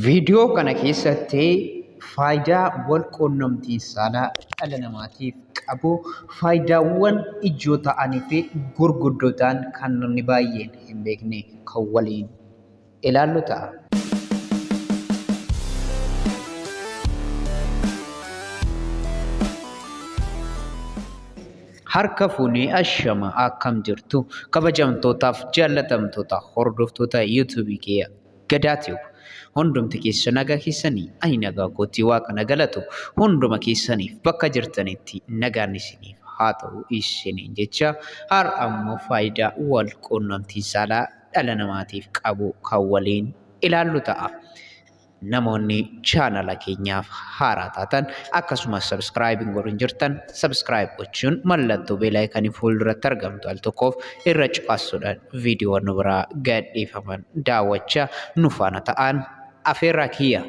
Viidiyoo kana keessatti faayidaa walqunnamtii saalaa dhala namaatiif qabu faayidaawwan ijoo ta'anii fi gurguddoo ta'an kan namni baay'een hin beekne kan waliin ilaallu ta'a. Harka fuunee ashama akkam jirtu kabajamtootaaf jaallatamtoota hordoftoota YouTube kiyya gadaatiif hundumti keessa nagaa keessanii ani nagaa kootii Waaqa galatu hunduma keessaniif bakka jirtanitti nagaan isiniif haa ta'u isiniin jecha har'a ammoo faayidaa walqunnamtii saalaa dhala namaatiif qabu kan waliin ilaallu ta'a. Namoonni channel keenyaaf haaraa taatan akkasumas subscribing godhuun jirtan subscribe gochuun mallattoo bell icon fuulduratti argamtu al tokkoof irra cuqaasuudhaan viidiyoo nu biraa gadhiifaman daawwachaa nu faana ta'an afeerraa kiyya.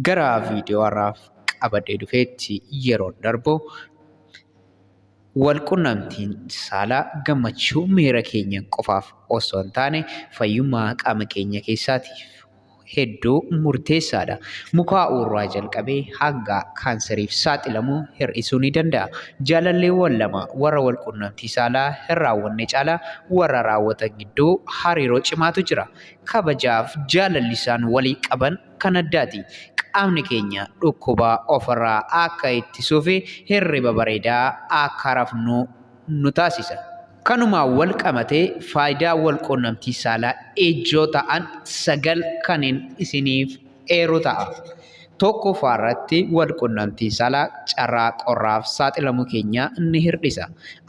Gara viidiyoo har'aaf qabadhee dhufeetti yeroo darbu walqunnamtiin saalaa gammachuu miira keenya qofaaf osoo hin taane fayyummaa qaama keenya keessaatiif hedduu murteessaadha. Mukaa urraa jalqabee hanga kaanseriif saaxilamuu hir'isuu ni danda'a. Jaalalleewwan lama warra walqunnamtii saalaa hin raawwanne caalaa warra raawwatan gidduu hariiroo cimaatu jira. Kabajaaf jaalalli isaan walii qaban kan addaati. Qaamni keenya dhukkubaa ofirraa akka ittisuu fi hirriba bareedaa akka rafnu nu taasisa. Kanuma wal qabatee faayidaa walqunnamtii saalaa ijoo ta'an 9 kanneen isiniif eeru ta'a. Tokkoffaa irratti walqunnamtii saalaa carraa qorraaf saaxilamuu keenya ni hir'isa.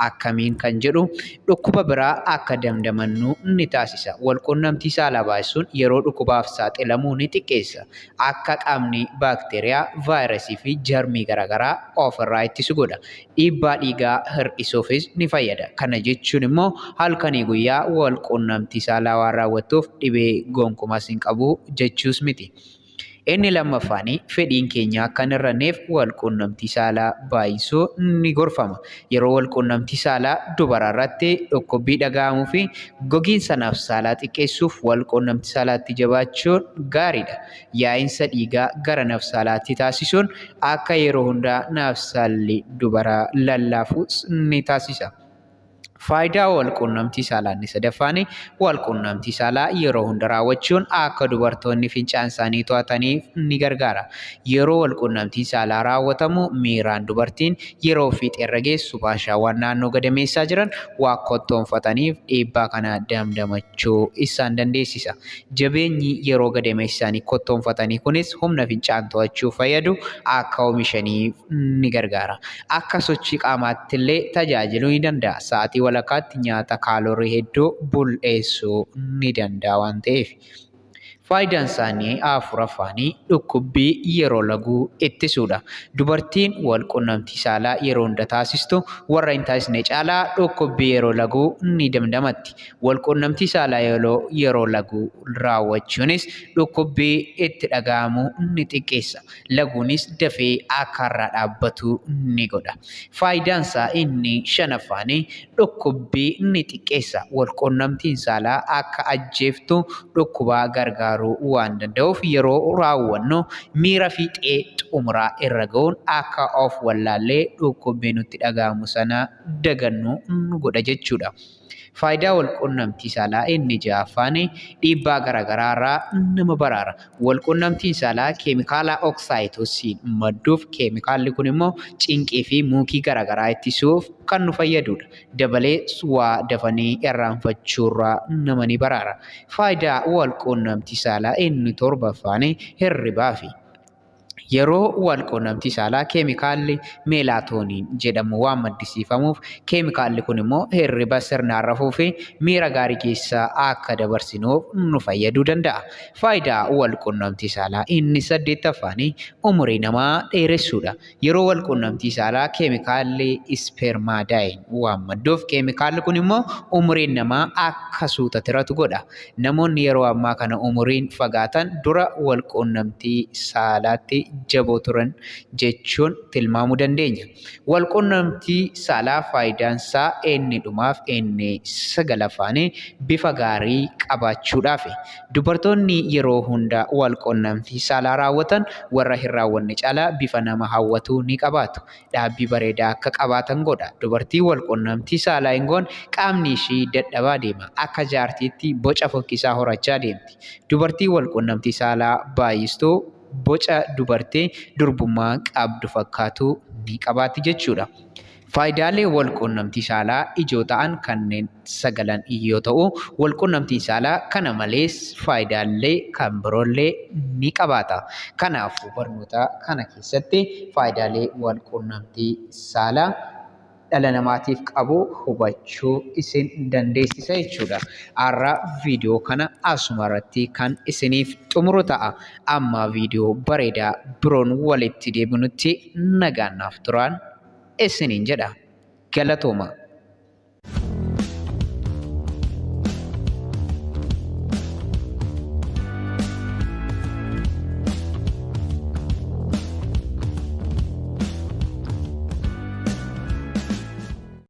Akkamiin kan jedhu dhukkuba biraa akka damdamannu ni taasisa. Walqunnamtii saalaa baay'isuun yeroo dhukkubaaf saaxilamuu ni xiqqeessa. Akka qaamni baakteeriyaa, vaayirasii fi jarmii garaagaraa ofirraa ittisu godha. Dhiibbaa dhiigaa hir'isuufis ni fayyada. Kana jechuun immoo halkanii guyyaa walqunnamtii saalaa waan raawwattuuf dhibee gonkumas hin qabu jechuus miti. Inni lammaffaanii fedhiin keenya akka hin hir'anneef walqunnamtii saalaa baay'isuu ni gorfama. Yeroo walqunnamtii saalaa dubara irratti dhukkubbii dhaga'amuu fi gogiinsa nafsaalaa xiqqeessuuf walqunnamtii saalaatti jabaachuun gaariidha. Yaa'insa dhiigaa gara nafsaalaatti taasisuun akka yeroo hundaa nafsaalli dubaraa lallaafuus ni taasisa. Faayidaa walqunnamtii saalaa inni sadaffaanii walqunnamtii saalaa yeroo hunda raawwachuun akka dubartoonni fincaan isaanii to'ataniif ni gargaara. Yeroo walqunnamtii saalaa raawwatamu miiraan dubartiin yeroo fiixeerra geessu baashaawwan naannoo gadameessaa jiran waa kottoonfataniif dhiibbaa kana damdamachuu isaan dandeessisa. Jabeenyi yeroo gadameessaanii kottoonfatanii kunis humna fincaan to'achuuf fayyadu akka oomishaniif ni gargaara. Akka sochii qaamaatti illee tajaajiluu ni danda'a. Sa'aatii walakkaatti nyaata kaaloorii hedduu bulleessuu ni danda'a waan ta'eef. Faayidaan isaanii afuraffaanii dhukkubbii yeroo laguu ittisuudha. Dubartiin walqunnamtii saalaa yeroo hunda taasistu warra hin taasisne caalaa dhukkubbii yeroo laguu ni damdamatti. Walqunnamtii saalaa yeroo laguu raawwachuunis dhukkubbii itti dhaga'amu ni xiqqeessa. Laguunis dafee akka irraa dhaabbatu ni godha. Faayidaan isaa inni shanaffaanii dhukkubbii ni xiqqeessa. Walqunnamtiin saalaa akka ajjeeftu dhukkubaa gargaaru waan danda'uuf yeroo raawwannu miira fiixee xumuraa irra ga'uun akka of wallaallee dhukkubbii nutti dhaga'amu sana dagannu nu godha jechuudha. Faayidaa walqunnamtii saalaa inni ja'affaanii dhiibbaa garaagaraa irraa nama baraara. Walqunnamtiin saalaa keemikaala oksayitoosiin madduuf keemikaalli kun immoo cinqii fi muukii garaagaraa ittisuuf kan nu fayyadudha. Dabalee waa dafanii irraanfachuurraa nama ni baraara. Faayidaa walqunnamtii saalaa inni torbaffaanii hirribaa fi yeroo walqunnamtii saalaa keemikaalli meelaatooniin jedhamu waan maddisiifamuuf keemikaalli kun immoo hirriba sirnaan rafuu fi miira gaarii keessa akka dabarsinuuf nu fayyaduu danda'a. Faayidaa walqunnamtii saalaa inni 8ffaanii umurii namaa dheeressuudha. Yeroo walqunnamtii saalaa keemikaalli ispermaadaayin waan madduuf keemikaalli kun immoo umuriin namaa akka suuta tiratu godha. Namoonni yeroo ammaa kana umuriin fagaatan dura walqunnamtii saalaatti jaboo turan jechuun tilmaamuu dandeenya. Walqunnamtii saalaa faayidaan isaa inni dhumaaf inni sagalaffaanii bifa gaarii qabaachuudhaaf. Dubartoonni yeroo hunda walqunnamtii saalaa raawwatan warra hin raawwanne caalaa bifa nama hawwatu ni qabaatu. Dhaabbii bareedaa akka qabaatan godha. Dubartii walqunnamtii saalaa hin goone qaamni ishii dadhabaa deema. Akka jaartiitti boca fokkisaa horachaa deemti. Dubartii walqunnamtii saalaa baay'istuu boca dubartii durbummaa qabdu fakkaatu ni qabaatti jechuudha. Faayidaalee walqunnamtii saalaa ijoo ta'an kanneen sagalan yoo ta'u, walqunnamtii saalaa kana malees faayidaalee kan biroollee ni qabaata. Kanaafuu barnoota kana keessatti faayidaalee walqunnamtii saalaa dhala namaatiif qabu hubachuu isin dandeessisa jechuudha. Har'a viidiyoo kana asuma irratti kan isiniif xumuru ta'a. Amma viidiyoo bareedaa biroon walitti deebinutti nagaan naaf turaa isiniin jedha. Galatooma.